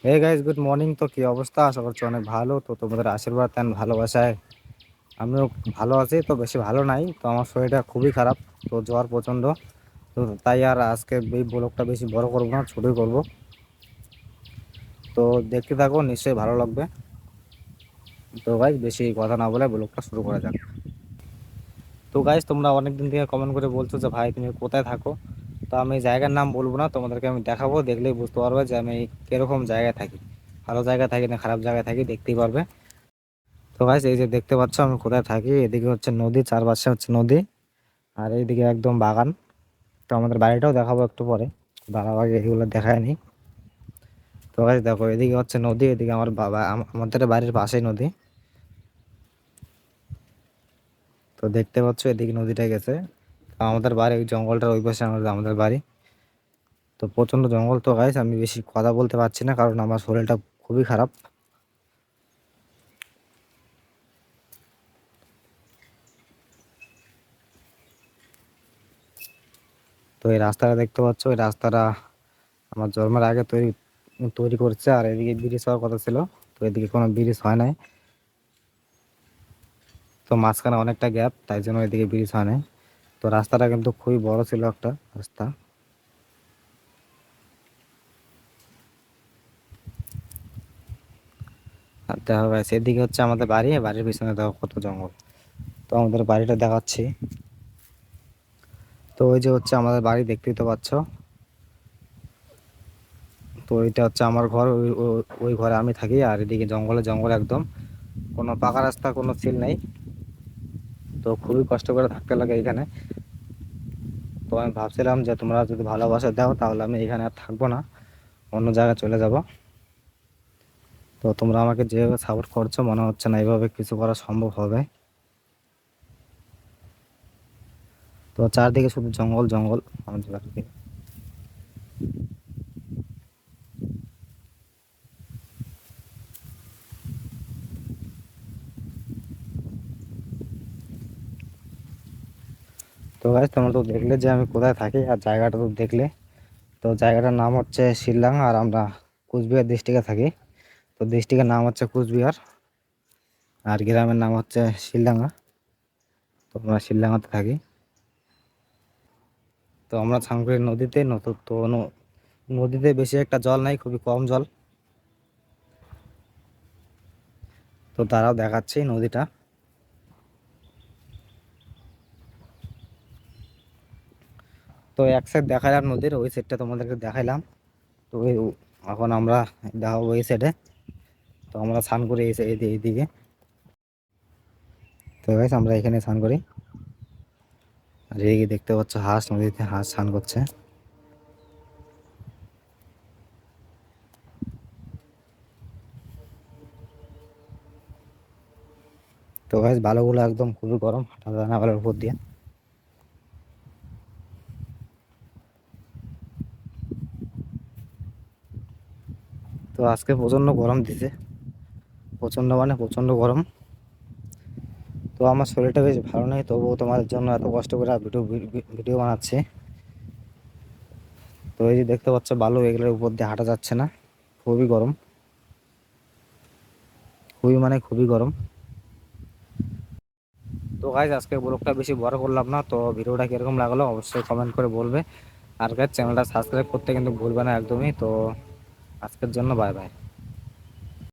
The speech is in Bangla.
Hey guys, good morning. তো কি অবস্থা? আশা করছি অনেক ভালো। তো তোমাদের আশীর্বাদ এন্ড ভালোবাসায় আমিও ভালো আছি। তো বেশি ভালো নাই, তো আমার শরীরটা খুবই খারাপ। তো জ্বর প্রচণ্ড। তো তাই আর আজকে এই ব্লগটা বেশি বড় করবো না, ছোটই করব। তো দেখতে থাকো, নিশ্চয়ই ভালো লাগবে। তো গাইস, বেশি কথা না বলে ব্লগটা শুরু করা যাক। তো গাইস, তোমরা অনেকদিন থেকে কমেন্ট করে বলছো যে ভাই তুমি কোথায় থাকো। তো আমি জায়গার নাম বলবো না, তোমাদেরকে আমি দেখাবো, দেখলেই বুঝতে পারবে যে আমি কিরকম জায়গায় থাকি। ভালো জায়গায় থাকি না খারাপ জায়গায় থাকি দেখতেই পারবে। তো গাইস, এই যে দেখতে পাচ্ছ আমি কোথায় থাকি। এদিকে হচ্ছে নদী, চারপাশে হচ্ছে নদী, আর এইদিকে একদম বাগান। তো আমাদের বাড়িটাও দেখাবো একটু পরে, দাঁড়াবাগে এগুলো দেখায়নি। তো গাইস দেখো, এদিকে হচ্ছে নদী, এদিকে আমার বাবা, আমাদের বাড়ির পাশেই নদী। তো দেখতে পাচ্ছ এদিকে নদীটা গেছে। তো আমাদের বাড়ি ওই জঙ্গলটার ওই পাশে আমাদের বাড়ি। তো প্রচন্ড জঙ্গল। তো গাইস, আমি বেশি কথা বলতে পারছি না, কারণ আমার শরীরটা খুবই খারাপ। তো এই রাস্তাটা দেখতে পাচ্ছ, এই রাস্তাটা আমার জন্মের আগে তৈরি তৈরি করছে। আর এদিকে ব্রিজ হওয়ার কথা ছিল, তো এদিকে কোনো ব্রিজ হয় নাই। তো মাঝখানে অনেকটা গ্যাপ, তাই জন্য এদিকে ব্রিজ হয় নাই। তো রাস্তাটা কিন্তু খুবই বড় ছিল একটা রাস্তা। আর দেখা গেছে এদিকে হচ্ছে আমাদের বাড়ি, বাড়ির পিছনে দেখো কত জঙ্গল। তো আমাদের বাড়িটা দেখাচ্ছি। তো ওই যে হচ্ছে আমাদের বাড়ি, দেখতেই তো পাচ্ছ। তো এটা হচ্ছে আমার ঘর, ওই ঘরে আমি থাকি। আর এদিকে জঙ্গলে জঙ্গল একদম, কোনো পাকা রাস্তা, কোনো সিল নেই। তো খুবই কষ্ট করে থাকতে লাগে এখানে। তো আমি ভাবছিলাম যে তোমরা যদি ভালোবাসা দাও তাহলে আমি এখানে আর থাকবো না, অন্য জায়গায় চলে যাব। তো তোমরা আমাকে যেভাবে সাপোর্ট করছো, মনে হচ্ছে না এইভাবে কিছু করা সম্ভব হবে। তো চারদিকে শুধু জঙ্গল জঙ্গল আমাদের বাড়িতে। তো গাইস, তোমরা তো দেখলে যে আমি কোথায় থাকি, আর জায়গাটা তো দেখলে। তো জায়গাটার নাম হচ্ছে শিলডাঙ্গা, আর আমরা কুচবিহার ডিস্ট্রিক্টে থাকি। তো ডিস্ট্রিক্টের নাম হচ্ছে কুচবিহার, আর গ্রামের নাম হচ্ছে শিলডাঙ্গা। তো আমরা শিলডাঙ্গাতে থাকি। তো আমরা স্নান করি নদীতে। নদীতে বেশি একটা জল নাই, খুবই কম জল। তো তারাও দেখাচ্ছি নদীটা। তো এক সাইড দেখালাম নদীর, ওই সাইডটা তোমাদেরকে দেখাইলাম। তো এখন আমরা দেখাবো এই সাইডে। তো আমরা স্নান করি এইদিকে। তো গাইস, আমরা এখানে স্নান করি। আর এইদিকে দেখতে পাচ্ছ হাঁস, নদীতে হাঁস স্নান করছে। তো গাইস, বালুগুলো একদম খুবই গরম, হাঁটা যায় না বালুর উপর দিয়ে। তো আজকে প্রচন্ড গরম দিছে, প্রচন্ড মানে প্রচন্ড গরম। তো আমার শরীরটা বেশ ভালো নেই, তবুও তোমাদের জন্য এত কষ্ট করে ভিডিও ভিডিও বানাচ্ছি। তো এই যে দেখতে পাচ্ছ বালু, এগুলোর উপর দিয়ে হাঁটা যাচ্ছে না, খুবই গরম, খুবই মানে খুবই গরম। তো গাইজ, আজকে ব্লগটা বেশি বড় করলাম না। তো ভিডিওটা কিরকম লাগলো অবশ্যই কমেন্ট করে বলবে। আর গাইজ, চ্যানেলটা সাবস্ক্রাইব করতে কিন্তু ভুলবে না একদমই। তো আজকের জন্য বাই বাই।